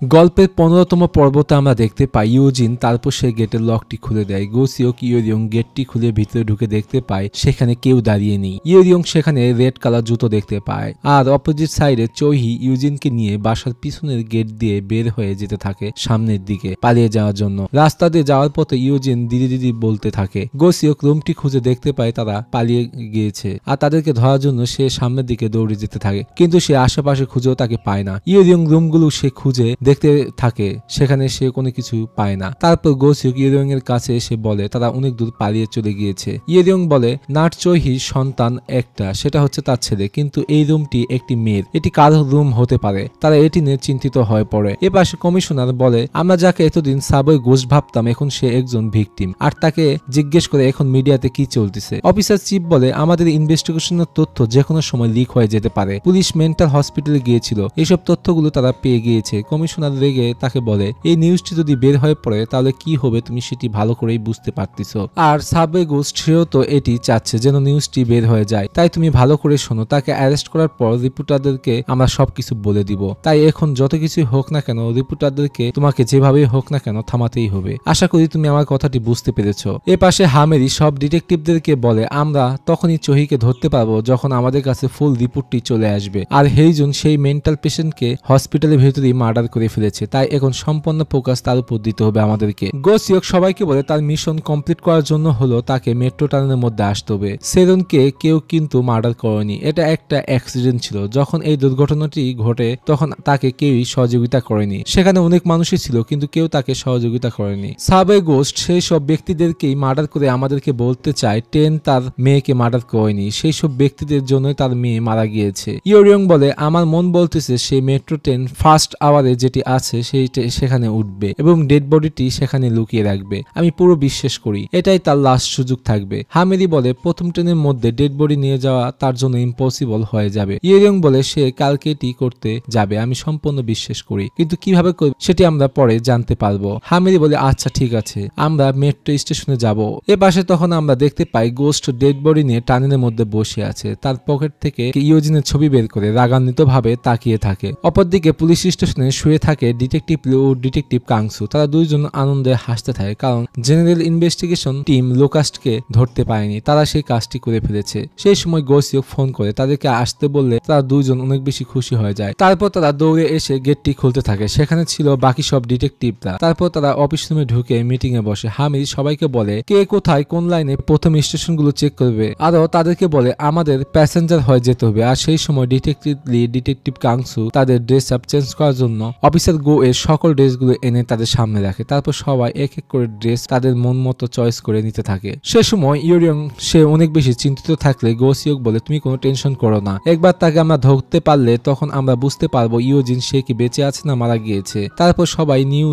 গল্পের 15তম পর্বতে আমরা দেখতে পাই ইউজিন তারপর সে গেটের লকটি খুলে দেয়। গোসিওক ইয়োরিয়ং গেটটি খুলে ভিতরে ঢুকে দেখতে পায় সেখানে কেউ দাঁড়িয়ে নেই। ইয়োরিয়ং সেখানে রেড কালার জুতো দেখতে পায় আর অপোজিট সাইডে চোহি ইউজিনকে নিয়ে বাসার পিছনের গেট দিয়ে বের হয়ে যেতে থাকে সামনের দিকে পালিয়ে যাওয়ার জন্য। রাস্তা দিয়ে যাওয়ার পথে ইউজিন দিদি দিদি বলতে থাকে। গোসিওক রুমটি খুঁজে দেখতে পায় তারা পালিয়ে গিয়েছে আর তাদেরকে ধরার জন্য সে সামনের দিকে দৌড়ে যেতে থাকে, কিন্তু সে আশেপাশে খুঁজেও তাকে পায় না। ইয়োরিয়ং রুমগুলো সে খুঁজে দেখতে থাকে, সেখানে সে কোনো কিছু পায় না। তারপর গোসিওক ইয়োরিয়ং এর কাছে এসে বলে তারা অনেক দূর পালিয়ে চলে গিয়েছে। ইয়োরিয়ং বলে নাট চোহির সন্তান একটা, সেটা হচ্ছে তার ছেলে, কিন্তু এই রুমটি একটি মেয়ের, এটি কার রুম হতে পারে? তারা এটি নিয়ে চিন্তিত হয়ে পড়ে। এ পাশে কমিশনার বলে আমরা যাকে এতদিন সাবওয়ে গোস্ট ভাবতাম এখন সে একজন ভিকটিম, আর তাকে জিজ্ঞেস করে এখন মিডিয়াতে কি চলতেছে। অফিসার চিফ বলে আমাদের ইনভেস্টিগেশনের তথ্য যে কোনো সময় লিক হয়ে যেতে পারে, পুলিশ মেন্টাল হসপিটালে গিয়েছিল, এইসব তথ্যগুলো তারা পেয়ে গিয়েছে। কমিশনার রেগে তাকে বলে এই নিউজটি যদি বের হয়ে পড়ে তাহলে কি হবে তুমি সেটি ভালো করেই বুঝতে পারতেছো, আর সাবওয়ে গোস্ট সেও তো এটি চাচ্ছে যেন নিউজটি বের হয়ে যায়, তাই তুমি ভালো করে শোনো, তাকে অ্যারেস্ট করার পর রিপোর্টারদেরকে আমরা সবকিছু বলে দিব, তাই এখন যত কিছুই হোক না কেন রিপোর্টারদেরকে তোমাকে যেভাবেই হোক না কেন থামাতেই হবে। আশা করি তুমি আমার কথাটি বুঝতে পেরেছো। এ পাশে হামেরি সব ডিটেকটিভদেরকে বলে আমরা তখনই চোহিকে ধরতে পারবো যখন আমাদের কাছে ফুল রিপোর্টটি চলে আসবে, আর হেইজুন সেই মেন্টাল পেশেন্টকে হসপিটালের ভেতরেই মার্ডার করে ফেলেছে, তাই এখন সম্পূর্ণ ফোকাস তার উপর দিতে হবে আমাদেরকে। গোসিওক সবাইকে বলে তার মিশন কমপ্লিট করার জন্য হলো তাকে মেট্রো টানেলের মধ্যে আসতে হবে। সেরনকে কেউ কিন্তু মার্ডার করেনি, এটা একটা অ্যাক্সিডেন্ট ছিল। যখন এই দুর্ঘটনাটি ঘটে তখন তাকে কেউই সহযোগিতা করেনি, সেখানে অনেক মানুষই ছিল কিন্তু কেউ তাকে সহযোগিতা করেনি। সাবওয়ে গোস্ট সেই সব ব্যক্তিদেরকেই মার্ডার করে আমাদেরকে বলতে চায় টেন তার মেয়েকে মার্ডার করেনি, সেই সব ব্যক্তিদের জন্যই তার মেয়ে মারা গিয়েছে। ইয়োরিয়ং বলে আমার মন বলতেছে সেই মেট্রো ট্রেন ফার্স্ট আওয়ারে যেটি আছে সেইটা সেখানে উঠবে এবং ডেড বডিটি সেখানে লুকিয়ে রাখবে, আমি পুরো বিশ্বাস করি এটাই তার লাস্ট সুযোগ থাকবে। হামেরি বলে প্রথম ট্রেনের মধ্যে ডেড বডি নিয়ে যাওয়া তার জন্য ইম্পসিবল হয়ে যাবে। ইয়োরিয়ং বলে সে কালকে এটি করতে যাবে, আমি সম্পূর্ণ বিশ্বাস করি, কিন্তু কিভাবে করবে সেটি আমরা পরে জানতে পারবো। হামেরি বলে আচ্ছা ঠিক আছে আমরা মেট্রো স্টেশনে যাব। এ পাশে তখন আমরা দেখতে পাই গোস্ট ডেড বডি নিয়ে টানেলের মধ্যে বসে আছে, তার পকেট থেকে ইয়োজিনের ছবি বের করে রাগান্বিত ভাবে তাকিয়ে থাকে। অপরদিকে পুলিশ স্টেশনে শুয়ে থাকে ডিটেকটিভ লিউ ও ডিটেকটিভ কাংসু, তারা দুইজন আনন্দে হাসতে থাকে কারণ জেনারেল ইনভেস্টিগেশন টিম লোকাস্টকে ধরতে পারেনি, তারা সেই কাজটি করে ফেলেছে। সেই সময় গোসিওক ফোন করে তাদেরকে আসতে বললে তারা দুইজন অনেক বেশি খুশি হয়ে যায়। তারপর তারা দৌড়ে এসে গেটটি খুলতে থাকে, সেখানে ছিল বাকি সব ডিটেকটিভরা। তারপর তারা অফিস রুমে ঢুকে মিটিং এ বসে। হামিদ সবাইকে বলে কে কোথায় কোন লাইনে প্রথম স্টেশনগুলো চেক করবে, আরো তাদেরকে বলে আমাদের প্যাসেঞ্জার হয়ে যেতে হবে। আর সেই সময় ডিটেকটিভ লি ডিটেকটিভ কাংসু তাদের ড্রেস আপ চেঞ্জ করার জন্য অফিসার গো এর সকল ড্রেসগুলো এনে তাদের সামনে রাখে, তারপর সবাই এক এক করে ড্রেস তাদের মন মতো চয়েস করে নিতে থাকে। সে সময় ইয়োরিয়ং সে অনেক বেশি চিন্তিত থাকলে গোসিওক বলে তুমি কোনো টেনশন করো না, একবার তাকে আমরা ধরতে পারলে তখন আমরা বুঝতে পারবো ইয়োজিন সে কি বেঁচে আছে না মারা গিয়েছে। তারপর সবাই নিউ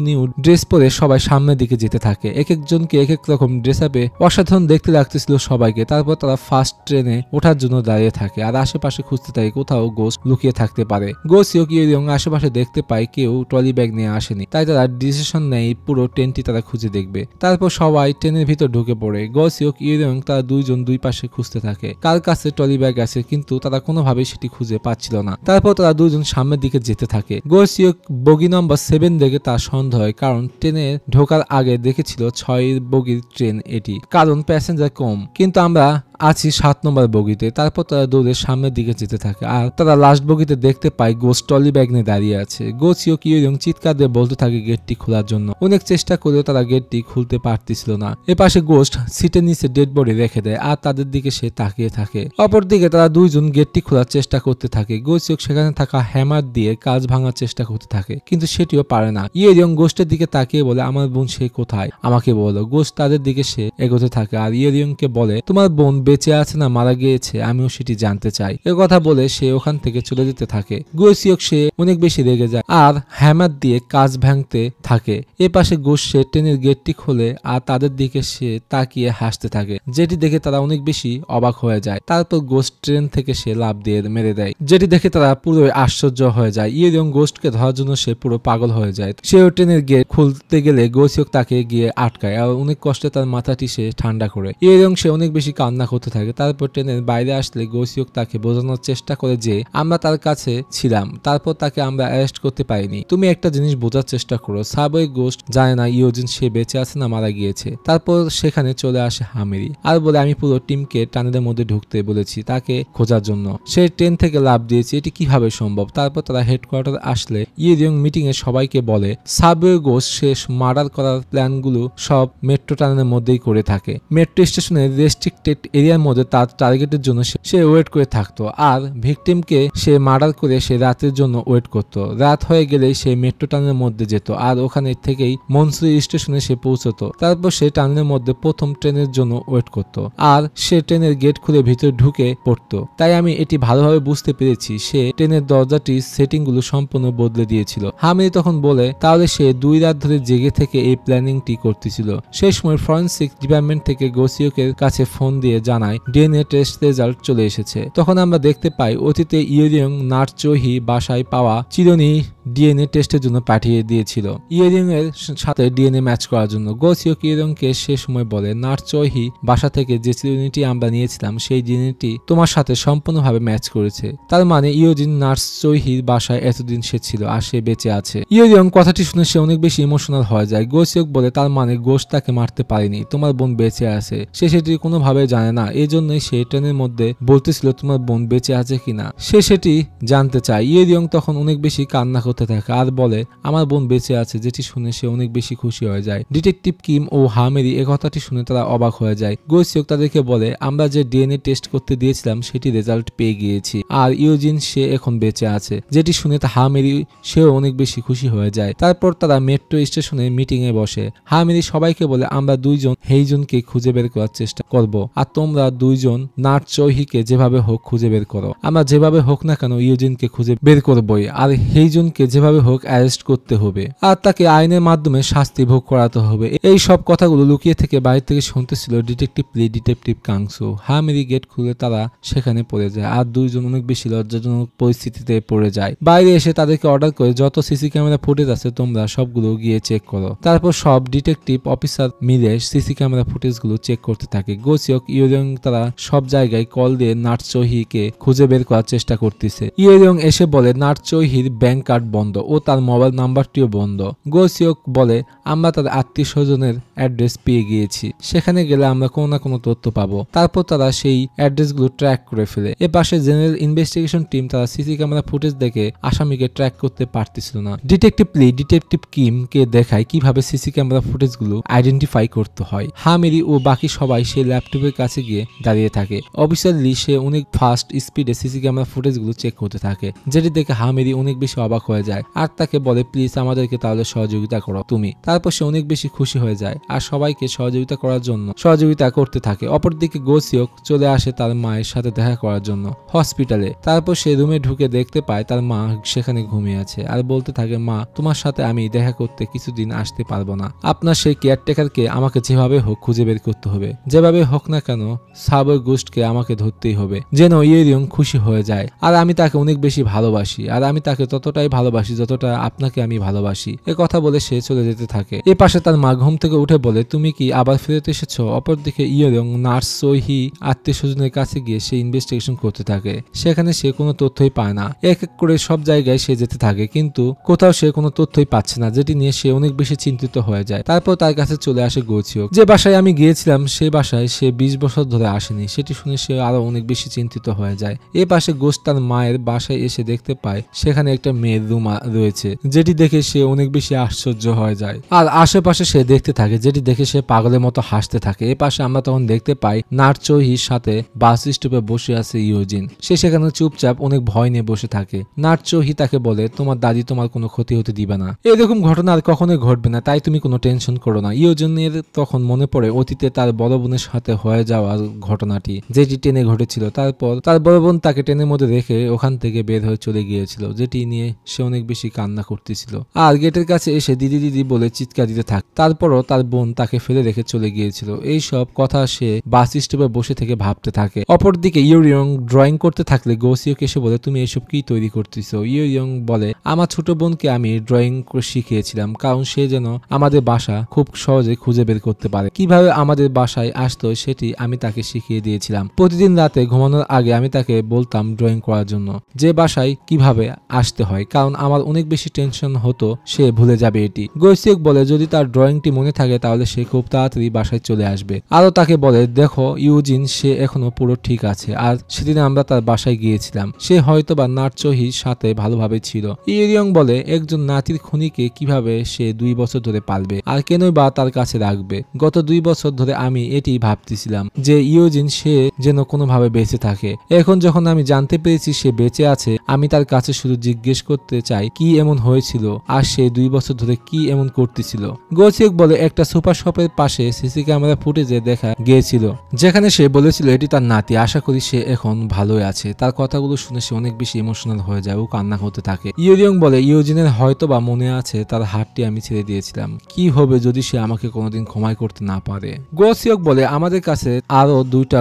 ড্রেস পরে সবাই সামনের দিকে যেতে থাকে, এক একজনকে এক এক রকম ড্রেস আপে অসাধারণ দেখতে লাগতেছিল সবাইকে। তারপর তারা ফার্স্ট ট্রেনে ওঠার জন্য দাঁড়িয়ে থাকে আর আশেপাশে খুঁজতে থাকে কোথাও গোস্ট লুকিয়ে থাকতে পারে। গোসিওক ইয়োরিয়ং আশেপাশে দেখতে পায় কেউ ট্রলি ব্যাগ নিয়ে আসেনি, তাই তারা ডিসিশন নেয় পুরো ট্রেনটি তারা খুঁজে দেখবে। তারপর সবাই ট্রেনের ভিতর ঢুকে পড়ে। গোসিওক ইয়োরিয়ং তারা দুইজন দুই পাশে খুঁজতে থাকে কার কাছে ট্রলি ব্যাগ আছে, কিন্তু তারা কোনোভাবেই সেটি খুঁজে পাচ্ছিল না। তারপর তারা দুইজন সামনের দিকে যেতে থাকে। গোসিওক বগি নম্বর 7 দেখে তার সন্দেহ হয়, কারণ ট্রেনে ঢোকার আগে দেখেছিল 6 বগির ট্রেন এটি, কারণ প্যাসেঞ্জার কম, কিন্তু আমরা আছি 7 নম্বর বগিতে। তারপর তারা দৌড়ে সামনের দিকে যেতে থাকে আর তারা লাস্ট বগিতে দেখতে পায় গোস্ট ট্রলি ব্যাগ নিয়ে দাঁড়িয়ে আছে। গোসিওক ইয়োরিয়ং চিৎকার দিয়ে বলতে থাকে গেটটি খোলার জন্য, অনেক চেষ্টা করেও তারা গেটটি খুলতে পারতেছিল না। এপাশে গোস্ট সিটের নিচে ডেড বডি রেখে দেয় আর তাদের দিকে সে তাকিয়ে থাকে। অপরদিকে তারা দুইজন গেটটি খোলার চেষ্টা করতে থাকে। গোসিওক সেখানে থাকা হ্যামার দিয়ে কাঁচ ভাঙার চেষ্টা করতে থাকে, কিন্তু সেটিও পারে না। ইয়োরিয়ং গোস্টের দিকে তাকিয়ে বলে আমার বোন সে কোথায়, আমাকে বলো। গোস্ট তাদের দিকে সে এগোতে থাকে আর ইয়োরিয়ংকে বলে তোমার বোন বেঁচে আছে না মারা গিয়েছে আমিও সেটি জানতে চাই। এ কথা বলে সে ওখান থেকে চলে যেতে থাকে। গোসিওক সে অনেক বেশি রেগে যায় আর হ্যামার দিয়ে কাঁচ ভাঙতে থাকে। এ পাশে গোস্ট সে ট্রেনের গেটটি খোলে আর তাদের দিকে সে তাকিয়ে হাসতে থাকে, যেটি দেখে তারা অনেক বেশি অবাক হয়ে যায়। তারপর গোস্ট ট্রেন থেকে সে লাফ দিয়ে মেরে দেয়, যেটি দেখে তারা পুরো আশ্চর্য হয়ে যায়। ইয়োরিয়ং গোস্টকে ধরার জন্য সে পুরো পাগল হয়ে যায়। সেও ট্রেনের গেট খুলতে গেলে গোসিওক তাকে গিয়ে আটকায় আর অনেক কষ্টে তার মাথাটি সে ঠান্ডা করে। ইয়োরিয়ং সে অনেক বেশি কান্না করতে থাকে। তারপর ট্রেনের বাইরে আসলে গোসিওক তাকে বোঝানোর চেষ্টা করে যে আমরা তার কাছে ছিলাম, তারপর তাকে আমরা অ্যারেস্ট করতে পারিনি। হয়নি। তুমি একটা জিনিস বোঝার চেষ্টা করো, সাবওয়ে গোস্ট জানে না ইয়োজিন সে বেঁচে আছে না মারা গিয়েছে। তারপর সেখানে চলে আসে হামেরি আর বলে আমি পুরো টিমকে টানেলের মধ্যে ঢুকতে বলেছি তাকে খোঁজার জন্য, সে ট্রেন থেকে লাফ দিয়েছে, এটি কিভাবে সম্ভব। তারপর তারা হেডকোয়ার্টার আসলে ইয়োরিয়ং মিটিং এ সবাইকে বলে সাবওয়ে গোস্ট শেষ মার্ডার করার প্ল্যানগুলো সব মেট্রো টানেলের মধ্যেই করে থাকে। মেট্রো স্টেশনের রেস্ট্রিক্টেড এরিয়ার মধ্যে তার টার্গেটের জন্য সে ওয়েট করে থাকতো আর ভিকটিমকে সে মার্ডার করে সে রাতের জন্য ওয়েট করত। রাত হয়ে গেলে সে মেট্রো টানেলের মধ্যে যেত আর ওখানে থেকেই মনসুরি স্টেশনে সে পৌঁছতো। তারপর সে টানেলের মধ্যে প্রথম ট্রেনের জন্য ওয়েট করত আর সে ট্রেনের গেট খুলে ভিতরে ঢুকে পড়তো। তাই আমি এটি ভালোভাবে বুঝতে পেরেছি সে ট্রেনের দরজাটির সেটিং গুলো সম্পূর্ণ বদলে দিয়েছিল। হামিদি তখন বলে তাহলে সে 2 রাত ধরে জেগে থেকে এই প্ল্যানিংটি করতেছিল। সেই সময় ফরেনসিক ডিপার্টমেন্ট থেকে গোসিওকের কাছে ফোন দিয়ে জানায় ডিএনএ টেস্ট রেজাল্ট চলে এসেছে। তখন আমরা দেখতে পাই অতীতে ইয়োরিয়ং নাট চোহি বাসায় পাওয়া চিরুনি ডিএনএ টেস্টের জন্য পাঠিয়ে দিয়েছিল ইয়োরিয়ং এর সাথে ডিএনএ ম্যাচ করার জন্য। গোসিওক ইয়োরিয়ংকে সে সময় বলে নাট চোহি বাসা থেকে যে চিরুনিটি আমরা নিয়েছিলাম সেই ডিএনএটি তোমার সাথে সম্পূর্ণভাবে ম্যাচ করেছে। তার মানে ইয়োজিন নাট চোহির বাসায় এতদিন সে ছিল আর সে বেঁচে আছে। ইয়োরিয়ং কথাটি শুনে সে অনেক বেশি ইমোশনাল হয়ে যায়। গোসিওক বলে তার মানে গোস্ট তাকে মারতে পারেনি, তোমার বোন বেঁচে আছে, সে সেটি কোনোভাবে জানে না, এই জন্যই সে ট্রেনের মধ্যে বলতেছিল তোমার বোন বেঁচে আছে কিনা, সে সেটি জানতে চায়। ইয়োরিয়ং তখন অনেক বেশি কান্না করতে থাকে আর বলে আমার বোন বেঁচে আছে, যেটি শুনে সে অনেক বেশি খুশি হয়ে যায়। ডিটেকটিভ কিম ও হামেরি এ কথাটি শুনে তারা অবাক হয়ে যায়। গোসিওক তাদেরকে বলে আমরা যে ডিএনএ টেস্ট করতে দিয়েছিলাম সেটি রেজাল্ট পেয়ে গিয়েছি আর ইয়োজিন সে এখন বেঁচে আছে, যেটি শুনে হামেরি সেও অনেক বেশি খুশি হয়ে যায়। তারপর তারা মেট্রো স্টেশনে মিটিং এ বসে। হামেরি সবাইকে বলে আমরা 2 জন হেইজুনকে খুঁজে বের করার চেষ্টা করব আর তোমরা 2 জন নাট চোহিকে যেভাবে হোক খুঁজে বের করো, আমরা যেভাবে হোক না কেন ইয়োজিনকে খুঁজে বের করবই আর হেইজুনকে যেভাবে হোক অ্যারেস্ট করতে হবে আর তাকে আইনের মাধ্যমে শাস্তি ভোগ করাতে হবে। এই সব কথাগুলো লুকিয়ে থেকে বাইরে থেকে শুনতেছিল ডিটেকটিভ লি ডিটেকটিভ কাংসু। হামেরি গেট খুলে তারা সেখানে পড়ে যায় আর 2 জন অনেক বেশি লজ্জাজনক পরিস্থিতিতে পড়ে যায়। বাইরে এসে তাদেরকে অর্ডার করে যত সিসি ক্যামেরা ফুটেজ আছে তোমরা সবগুলো গিয়ে চেক করো। তারপর সব ডিটেকটিভ অফিসার মিলে সিসি ক্যামেরা ফুটেজগুলো চেক করতে থাকে। গোসিওক ইয়োরিয়ং তারা সব জায়গায় কল দিয়ে নাট চোহিকে খুঁজে বের করার চেষ্টা করতেছে। ইয়োরিয়ং এসে বলে নাট চোহির ব্যাংক কার্ড বন্ধ ও তার মোবাইল নাম্বারটিও বন্ধ। গোসিওক বলে আমরা তার আত্মীয় স্বজনের অ্যাড্রেস পেয়ে গিয়েছি, সেখানে গেলে আমরা কোনো না কোনো তথ্য পাবো। তারপর তারা সেই অ্যাড্রেসগুলো ট্র্যাক করে ফেলে। এ পাশে জেনারেল ইনভেস্টিগেশন টিম তারা সিসি ক্যামেরা ফুটেজ দেখে আসামিকে ট্র্যাক করতে পারতেছিল না। ডিটেকটিভ লি ডিটেকটিভ কিম কে দেখায় কিভাবে সিসি ক্যামেরা ফুটেজগুলো আইডেন্টিফাই করতে হয়। হামেরি ও বাকি সবাই সেই ল্যাপটপের কাছে গিয়ে দাঁড়িয়ে থাকে। অফিসার লি সে অনেক ফাস্ট স্পিডে সিসি ক্যামেরা ফুটেজগুলো চেক করতে থাকে, যেটি দেখে হামেরি অনেক বেশি অবাক হয়ে যায় আর তাকে বলে প্লিজ আমাদেরকে তাহলে সহযোগিতা করো তুমি। তারপর সে অনেক বেশি খুশি হয়ে যায় আর সবাইকে সহযোগিতা করার জন্য সহযোগিতা করতে থাকে। অপরদিকে গোসিওক চলে আসে তার মায়ের সাথে দেখা করার জন্য হসপিটালে। তারপর সে রুমে ঢুকে দেখতে পায় তার মা সেখানে ঘুমিয়ে আছে আর বলতে থাকে মা তোমার সাথে আমি দেখা করতে কিছুদিন আসতে পারবো না, আপনার সেই কেয়ারটেকারকে আমাকে যেভাবে হোক খুঁজে বের করতে হবে, যেভাবে হোক না কেন সাবওয়ে গোস্টকে আমাকে ধরতেই হবে যেন ইয়োরিয়ং খুশি হয়ে যায়। আর আমি তাকে অনেক বেশি ভালোবাসি আর আমি তাকে ততটাই ভালোবাসি যতটা আপনাকে আমি ভালোবাসি। এ কথা বলে সে চলে যেতে থাকে। এ পাশে তার মা ঘুম থেকে উঠে বলে তুমি কি আবার ফেরত এসেছো। অপরদিকে ইয়োরিয়ং নার্স চোহি আত্মীয় স্বজনের কাছে গিয়ে সে ইনভেস্টিগেশন করতে থাকে। সেখানে সে কোনো তথ্যই পায় না। এক এক করে সব জায়গায় সে যেতে থাকে কিন্তু কোথাও সে কোনো তথ্যই পাচ্ছে না, যেটি নিয়ে সে অনেক বেশি চিন্তিত হয়ে যায়। তারপর তার কাছে চলে আসে গোসিওক। যে বাসায় আমি গিয়েছিলাম সেই বাসায় সে 20 বছর ধরে আসেনি, সেটি শুনে সে আরো অনেক বেশি চিন্তিত হয়ে যায়। এ পাশে গোস্ট তার মায়ের বাসায় এসে দেখতে পায় সেখানে একটা মেয়ের রুম রয়েছে, যেটি দেখে সে অনেক বেশি আশ্চর্য হয়ে যায় আর আশেপাশে সে দেখতে থাকে, যেটি দেখে সে পাগলের মতো হাসতে থাকে। এ পাশে আমরা তখন দেখতে পাই নাট চোহির সাথে বাস স্টপে বসে আছে ইয়োজিন। সে সেখানে চুপচাপ অনেক ভয় নিয়ে বসে থাকে। নাট চোহি তাকে বলে তোমার দাদি তোমার কোনো ক্ষতি হতে দিবে না, এরকম ঘটনা আর কখনোই ঘটবে না, তাই তুমি কোনো টেনশন করো না। ইয়োজিনের তখন মনে পড়ে অতীতে তার বড় বোনের সাথে হয়ে যাওয়ার ঘটনাটি, যেটি ট্রেনে ঘটেছিল। তারপর তার বড় বোন তাকে ট্রেনের মধ্যে রেখে ওখান থেকে বের হয়ে চলে গিয়েছিল, যেটি নিয়ে সে অনেক বেশি কান্না করতেছিল আর গেটের কাছে এসে দিদি দিদি বলে চিৎকার দিতে থাকে। তারপরও তার বোন তাকে ফেলে রেখে চলে গিয়েছিল। এই সব কথা সে বাস স্টপে বসে থেকে ভাবতে থাকে। অপরদিকে ইয়োরিয়ং ড্রয়িং করতে থাকলে গোসিওক এসে বলে তুমি এসব কি তৈরি করতেছো। ইয়োরিয়ং বলে আমার ছোট বোনকে আমি ড্রয়িং শিখিয়েছিলাম কারণ সে যেন আমাদের বাসা খুব সহজে খুঁজে বের করতে পারে, কিভাবে আমাদের বাসায় আসতো সেটি আমি তাকে শিখিয়ে দিয়েছিলাম। প্রতিদিন রাতে ঘুমানোর আগে আমি তাকে বলতাম ড্রয়িং করার জন্য যে বাসায় কিভাবে আসতে হয়, কারণ আমার অনেক বেশি টেনশন হতো সে ভুলে যাবে এটি। গোসিওক বলে যদি তার ড্রয়িংটি মনে থাকে তাহলে সে খুব তাড়াতাড়ি বাসায় চলে আসবে। আরো তাকে বলে দেখো ইউজিন সে এখনো পুরো ঠিক আছে, আর সেদিন আমরা তার বাসায় গিয়েছিলাম, সে হয়তোবা নাটচোহির সাথে ভালোভাবে ছিল। ইউরিয়ং বলে একজন নাতির খুনিকে কিভাবে সে 2 বছর ধরে পালবে আর কেনই বা তার কাছে রাখবে। গত 2 বছর ধরে আমি এটি ভাবতেছিলাম যে ইউজিন সে যেন কোনোভাবে বেঁচে থাকে। এখন যখন আমি জানতে পেরেছি সে বেঁচে আছে, আমি তার কাছে শুধু জিজ্ঞেস করতে চাই কি এমন হয়েছিল আর সে 2 বছর ধরে কি এমন করতেছিল। গোসিওক বলে একটা সুপার শপের পাশে সিসি ক্যামেরা ফুটেজে দেখা গিয়েছিল যেখানে সে বলেছিল এটি তার নাতি। আশা করি সে এখন ভালোই আছে। তার কথাগুলো শুনে সে অনেক বেশি ইমোশনাল হয়ে যায় ও কান্না করতে থাকে। ইউরিয়ং বলে ইউজিনের হয়তো বা মনে আছে তার হাতটি আমি ছেড়ে দিয়েছিলাম, কি হবে যদি সে আমাকে কোনোদিন ক্ষমাই করতে না পারে। গোসিওক বলে আমাদের কাছে আরো 2টা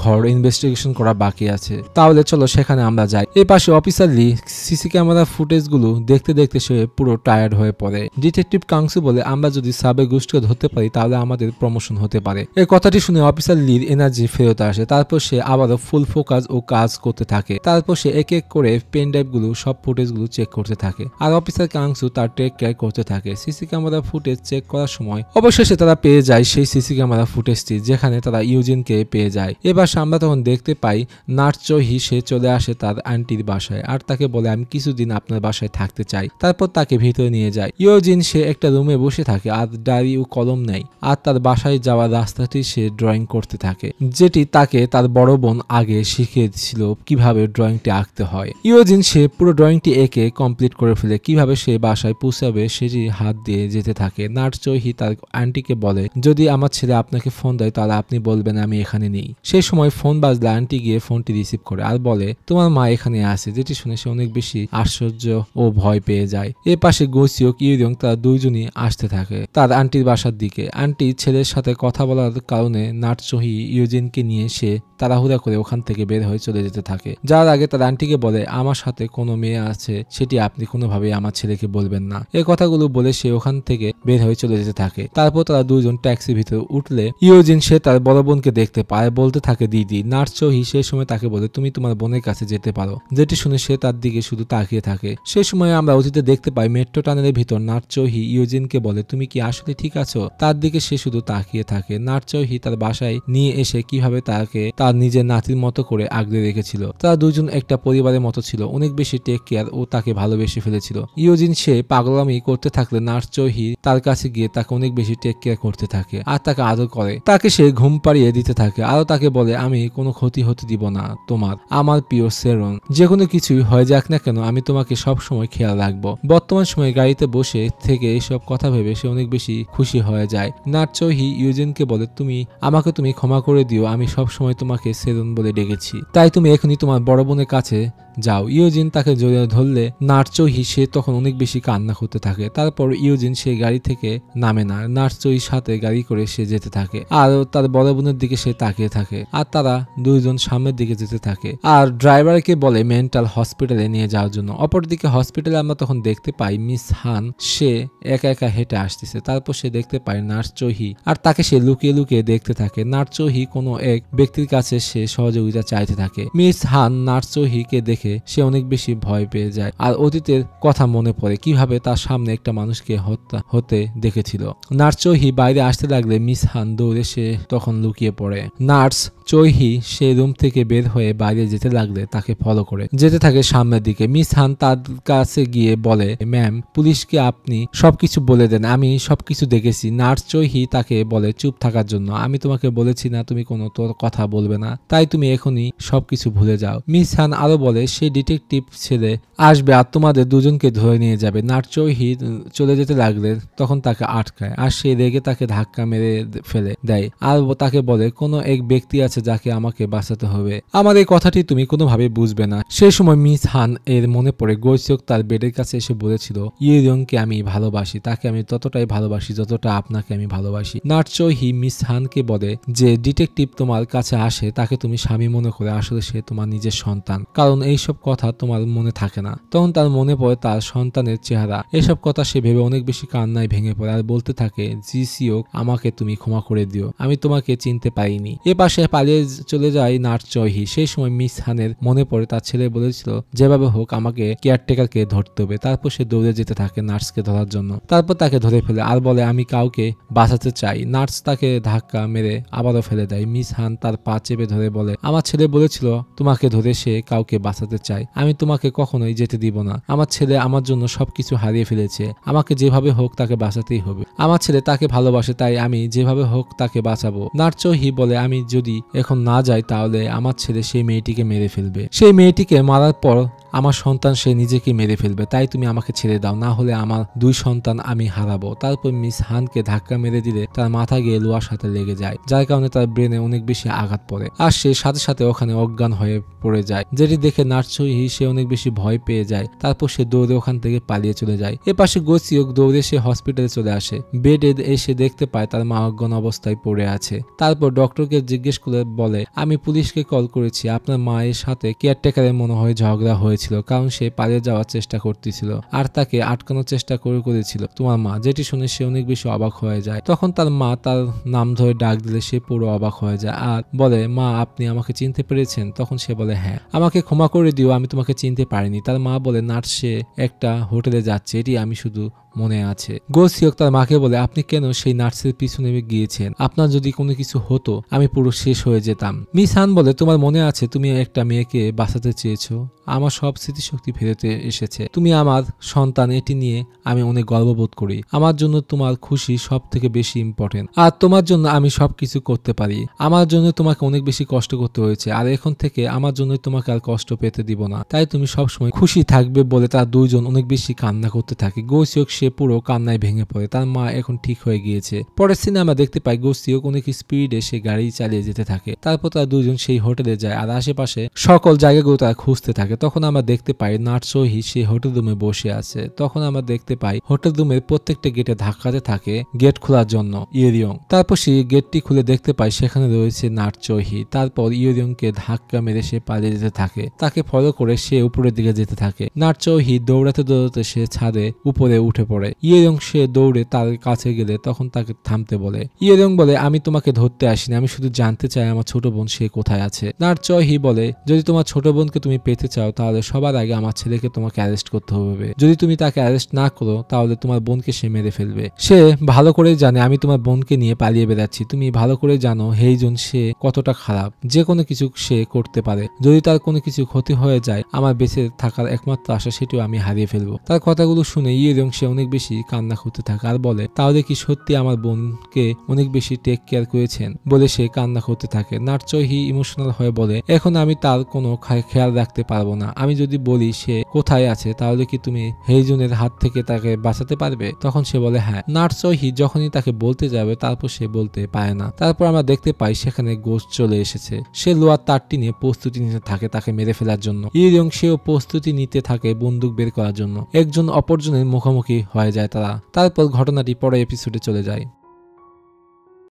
ঘর ইনভেস্টিগেশন করা বাকি আছে, তাহলে চলো সেখানে আমরা যাই। এই পাশে অফিসার লি সিসি ক্যামেরা ফুটেজগুলো দেখতে দেখতে সে পুরো টায়ার্ড হয়ে পড়ে। ডিটেকটিভ কাংসু বলে আমরা যদি সাবে গোষ্ঠীকে ধরতে পারি তাহলে আমাদের প্রমোশন হতে পারে। এই কথাটি শুনে অফিসার লির এনার্জি ফেরত আসে। তারপর সে আবারও ফুল ফোকাস ও কাজ করতে থাকে। তারপর সে এক এক করে পেন ড্রাইভ গুলো সব ফুটেজ গুলো চেক করতে থাকে আর অফিসার কাংসু তার টেক কেয়ার করতে থাকে। সিসি ক্যামেরা ফুটেজ চেক করার সময় অবশেষে তারা পেয়ে যায় সেই সিসি ক্যামেরা ফুটেজটি যেখানে তারা ইউজিনকে পেয়ে যায়। এবার আমরা তখন দেখতে পাই নাটচোহি সে চলে আসে তার আন্টির বাসায় আর তাকে বলে আমি কিছুদিন আপনার বাসায় থাকতে চাই। তারপর তাকে ভিতরে নিয়ে যায়। ইউজিন সে একটা রুমে বসে থাকে আর ডায়েরি ও কলম নেয় আর তার বাসায় যাওয়ার রাস্তাটি সে ড্রয়িং করতে থাকে, যেটি তাকে তার বড় বোন আগে শিখিয়েছিল কিভাবে ড্রয়িংটি আঁকতে হয়। ইউজিন সে পুরো ড্রয়িংটি এঁকে কমপ্লিট করে ফেলে। কিভাবে সে বাসায় পৌঁছাবে সেটি হাত দিয়ে যেতে থাকে। নাটচোহি তার আন্টিকে বলে যদি আমার ছেলে আপনাকে ফোন দেয় তাহলে আপনি বলবেন আমি এখানে নেই। সেই সময় ফোন বাজলে আন্টি গিয়ে ফোনটি রিসিভ করে আর বলে তোমার মা এখানে আছে, যেটি শুনে সে অনেক বেশি আশ্চর্য ও ভয় পেয়ে যায়। এর পাশে গোসিওক ইউরিয়ং তারা দুইজনই আসতে থাকে তার আন্টির বাসার দিকে। আন্টি ছেলের সাথে কথা বলার কারণে নাটচোহি ইউজিনকে নিয়ে সে তাড়াহুড়া করে ওখান থেকে বের হয়ে চলে যেতে থাকে। যার আগে তার আন্টিকে বলে আমার সাথে কোনো মেয়ে আছে সেটি আপনি কোনোভাবেই আমার ছেলেকে বলবেন না। এই কথাগুলো বলে সে ওখান থেকে বের হয়ে চলে যেতে থাকে। তারপর তারা দুজন ট্যাক্সির ভিতরে উঠলে ইউজিন সে তার বড় বোনকে দেখতে পায়, বলতে থাকে দিদি। নাটচোহি সেই সময় তাকে বলে তুমি তোমার বোনের কাছে যেতে পারো, যেটি শুনে সে তার দিকে শুধু তাকিয়ে থাকে। সেই সময় আমরা অতীতে দেখতে পাই মেট্রো টানেলের ভিতর নাটচোহি ইউজিনকে বলে তুমি কি আসলে ঠিক আছো, তার দিকে সে শুধু তাকিয়ে থাকে। নাটচোহি তার বাসায় নিয়ে এসে কিভাবে তাকে তার নিজের নাতির মতো করে আগলে রেখেছিল। তারা দুজন একটা পরিবারের মতো ছিল, অনেক বেশি টেক কেয়ার ও তাকে ভালোবেসে ফেলেছিল। ইউজিন সে পাগলামি করতে থাকলে নাটচোহি তার কাছে গিয়ে তাকে অনেক বেশি টেক কেয়ার করতে থাকে আর তাকে আদর করে। তাকে সে ঘুম পাড়িয়ে দিতে থাকে আরো তাকে বলে আমি কোনো ক্ষতি হতে দিব না তোমার, আমার প্রিয় সেরন, যে কোনো কিছুই হয়ে যাক না কেন আমি তোমাকে সব সময় খেয়াল রাখবো। বর্তমান সময়ে গাড়িতে বসে থেকে এইসব কথা ভেবে সে অনেক বেশি খুশি হয়ে যায়। নাটচোহি ইউজিনকে বলে তুমি ক্ষমা করে দিও, আমি সব সময় তোমাকে সেরন বলে ডেকেছি, তাই তুমি এখনই তোমার বড় বোনের কাছে যাও। ইউজিন তাকে জড়িয়ে ধরলে নাটচোহি সে তখন অনেক বেশি কান্না করতে থাকে। তারপর ইউজিন সে গাড়ি থেকে নামে না, নাটচোহির সাথে গাড়ি করে সে যেতে থাকে আর তার বড় বোনের দিকে সে তাকিয়ে থাকে আর তারা দুইজন সামনের দিকে যেতে থাকে আর ড্রাইভারকে বলে মেন্টাল হসপিটালে নিয়ে যাওয়ার জন্য। অপরদিকে হসপিটালে আমরা তখন দেখতে পাই মিস হান সে একা একা হেঁটে আসতেছে। তারপর সে দেখতে পায় নাটচোহি আর তাকে সে লুকিয়ে লুকিয়ে দেখতে থাকে। নাটচোহি কোনো এক ব্যক্তির কাছে সে সহযোগিতা চাইতে থাকে। মিস হান নাটচোহিকে দেখে সে অনেক বেশি ভয় পেয়ে যায় আর অতীতের কথা মনে পড়ে কিভাবে তার সামনে একটা মানুষকে হত্যা হতে দেখেছিল। নাটচোহি বাইরে আসতে লাগলে মিস হান দৌড়ে সে তখন লুকিয়ে পড়ে। নাটচোহি সে রুম থেকে বের হয়ে বাইরে যেতে লাগলে তাকে ফলো করে যেতে থাকে সামনের দিকে। মিস হান তার কাছে গিয়ে বলে ম্যাম পুলিশকে আপনি সবকিছু বলে দেন, আমি সবকিছু দেখেছি। নাটচোহি তাকে বলে চুপ থাকার জন্য, আমি তোমাকে বলেছি না তুমি কোনো তোর কথা বলবে না, তাই তুমি এখনই সবকিছু ভুলে যাও। মিস হান আরো বলে সে ডিটেকটিভ ছেলে আসবে আর তোমাদের দুজনকে ধরে নিয়ে যাবে। নাটচোহি চলে যেতে লাগলে তখন তাকে আটকায় আর সে রেগে তাকে ধাক্কা মেরে ফেলে দেয় আর তাকে বলে কোনো এক ব্যক্তি আছে যাকে আমাকে বাঁচাতে হবে, আমার এই কথাটি তুমি কোনোভাবে বুঝবে না। সেই সময় মিস হান এর মনে পড়ে গোসিওক তার বেডের কাছে এসে বলেছিল ইউরিয়ংকে আমি ভালোবাসি, তাকে আমি ততটাই ভালোবাসি যতটা আপনাকে আমি ভালোবাসি। নাটচোহি মিস হানকে বলে যে ডিটেকটিভ তোমার কাছে আসে তাকে তুমি স্বামী মনে করে, আসলে সে তোমার নিজের সন্তান, কারণ এইসব কথা তোমার মনে থাকে না। তখন তার মনে পড়ে তার সন্তানের চেহারা। এসব কথা সে ভেবে অনেক বেশি কান্নায় ভেঙে পড়ে আর বলতে থাকে জিসিওক আমাকে তুমি ক্ষমা করে দিও, আমি তোমাকে চিনতে পারিনি। এ পাশে পালিয়ে পালিয়ে চলে যায় নার্স চহি। সেই সময় মিস হানের মনে পড়ে তার ছেলে বলেছিল যেভাবে হোক আমাকে কেয়ারটেকারকে ধরতে হবে। তারপর সে দৌড়ে যেতে থাকে নার্সকে ধরার জন্য। তারপর তাকে ধরে ফেলে আর বলে আমি কাউকে বাঁচাতে চাই। নার্স তাকে ধাক্কা মেরে আবারও ফেলে দেয়। মিস হান তার পা চেপে ধরে বলে আমার ছেলে বলেছিল তোমাকে ধরে সে কাউকে বাঁচাতে চায়। আমি তোমাকে কখনোই যেতে দিব না। আমার ছেলে আমার জন্য সবকিছু হারিয়ে ফেলেছে। আমাকে যেভাবে হোক তাকে বাঁচাতেই হবে। আমার ছেলে তাকে ভালোবাসে, তাই আমি যেভাবে হোক তাকে বাঁচাবো। নার্স চহি বলে আমি যদি এখন না যাই তাহলে আমার ছেলে সেই মেয়েটিকে মেরে ফেলবে। সেই মেয়েটিকে মারার পর আমার সন্তান সে নিজেকে মেরে ফেলবে। তাই তুমি আমাকে ছেড়ে দাও, না হলে আমার 2 সন্তান আমি হারাবো। তারপর মিস হানকে ধাক্কা মেরে দিলে তার মাথা গিয়ে লোহার সাথে লেগে যায়, যার কারণে তার ব্রেনে অনেক বেশি আঘাত পড়ে আর সে সাথে সাথে ওখানে অজ্ঞান হয়ে পড়ে যায়। যেটি দেখে নার্স চহি সে অনেক বেশি ভয় পেয়ে যায়। তারপর সে দৌড়ে ওখান থেকে পালিয়ে চলে যায়। এপাশে গোসিওক দৌড়ে সে হসপিটালে চলে আসে। বেডে এসে দেখতে পায় তার মা অজ্ঞান অবস্থায় পড়ে আছে। তারপর ডক্টরকে জিজ্ঞেস করে বলে আমি পুলিশকে কল করেছি, আপনার মায়ের সাথে কেয়ারটেকারের মনে হয় ঝগড়া হয়েছিল, কারণ সে পালিয়ে যাওয়ার চেষ্টা করতেছিল আর তাকে আটকানোর চেষ্টা করেছিল তোমার মা। যেটি শুনে সে অনেক বেশি অবাক হয়ে যায়। তখন তার মা তার নাম ধরে ডাক দিলে সে পুরো অবাক হয়ে যায় আর বলে মা আপনি আমাকে চিনতে পেরেছেন? তখন সে বলে হ্যাঁ। আমাকে ক্ষমা করে দিও, আমি তোমাকে চিনতে পারিনি। তার মা বলে নার্স সে একটা হোটেলে যাচ্ছে, এটি আমি শুধু মনে আছে। গোসিওক তার মাকে বলে আপনি কেন সেই নার্সের পিছনে গিয়েছেন? আপনার যদি কোনো কিছু হতো আমি পুরো শেষ হয়ে যেতাম। মিস হান বলে তোমার মনে আছে তুমি একটা মেয়েকে বাঁচাতে চেয়েছো, আমার সব স্মৃতিশক্তি ফেরতে এসেছে। তুমি আমার সন্তান, এটি নিয়ে আমি অনেক গর্ববোধ করি। আমার জন্য তোমার খুশি সব থেকে বেশি ইম্পর্টেন্ট আর তোমার জন্য আমি সবকিছু করতে পারি। আমার জন্য তোমাকে অনেক বেশি কষ্ট করতে হয়েছে আর এখন থেকে আমার জন্য তোমাকে আর কষ্ট পেতে দিব না। তাই তুমি সবসময় খুশি থাকবে বলে তার দুইজন অনেক বেশি কান্না করতে থাকে। গোসিওক সে পুরো কান্নায় ভেঙে পড়ে। তার মা এখন ঠিক হয়ে গিয়েছে। পরের সিনেমা দেখতে পাই গোসিওক অনেক স্পিডে সে গাড়ি চালিয়ে যেতে থাকে। তারপর তারা দুজন সেই হোটেলে যায় আর আশেপাশে সকল জায়গাগুলো তারা খুঁজতে থাকে। তখন আমরা দেখতে পাই নার্স চহি সে হোটেল রুমে বসে আছে। তখন আমরা দেখতে পাই হোটেল রুমের প্রত্যেকটা গেটে ধাক্কাতে থাকে গেট খোলার জন্য ইয়োরিয়ং। তারপর সে গেটটি খুলে দেখতে পাই সেখানে রয়েছে নার্স চহি। তারপর ইয়োরিয়ংকে ধাক্কা মেরে সে পালিয়ে যেতে থাকে। তাকে ফলো করে সে উপরের দিকে যেতে থাকে। নার্স চহি দৌড়াতে দৌড়াতে সে ছাদে উপরে উঠে পড়ে। ইয়োরিয়ং সে দৌড়ে তার কাছে গেলে তখন তাকে থামতে বলে। ইয়োরিয়ং বলে আমি তোমাকে ধরতে আসিনি, আমি শুধু জানতে চাই আমার ছোট বোন সে কোথায় আছে। নার্স চহি বলে যদি তোমার ছোট বোনকে তুমি পেতে চাও তাহলে সবার আগে আমার ছেলেকে তোমাকে অ্যারেস্ট করতে হবে। যদি তুমি তাকে অ্যারেস্ট না করো তাহলে তোমার বোনকে সে মেরে ফেলবে। সে ভালো করেই জানে আমি তোমার বোনকে নিয়ে পালিয়ে বেড়াচ্ছি। তুমি ভালো করে জানো হেইজুন সে কতটা খারাপ, যে কোনো কিছু সে করতে পারে। যদি তার কোনো কিছু ক্ষতি হয়ে যায় আমার বেঁচে থাকার একমাত্র আশা সেটিও আমি হারিয়ে ফেলবো। তার কথাগুলো শুনে ইয়োরিয়ং সে অনেক বেশি কান্না করতে থাকে আর বলে তাহলে কি সত্যি আমার বোনকে অনেক বেশি টেক কেয়ার করেছেন বলে সে কান্না করতে থাকে। নার্স চহি ইমোশনাল হয়ে বলে এখন আমি তার কোনো খেয়াল রাখতে পারবো না। আমি যদি বলি সে কোথায় আছে তাহলে কি তুমি হেইজুনের হাত থেকে তাকে বাঁচাতে পারবে? তখন সে বলে হ্যাঁ। নার্স চহি যখনই তাকে বলতে যাবে তারপর সে বলতে পারে না। তারপর আমরা দেখতে পাই সেখানে গোস্ট চলে এসেছে। সে লোহার তারটি নিয়ে প্রস্তুতি নিতে থাকে তাকে মেরে ফেলার জন্য। ইয়োরিয়ং সেও প্রস্তুতি নিতে থাকে বন্দুক বের করার জন্য। একজন অপরজনের মুখোমুখি হয়ে যায় তারা। তারপর ঘটনাটি পরের এপিসোডে চলে যায়।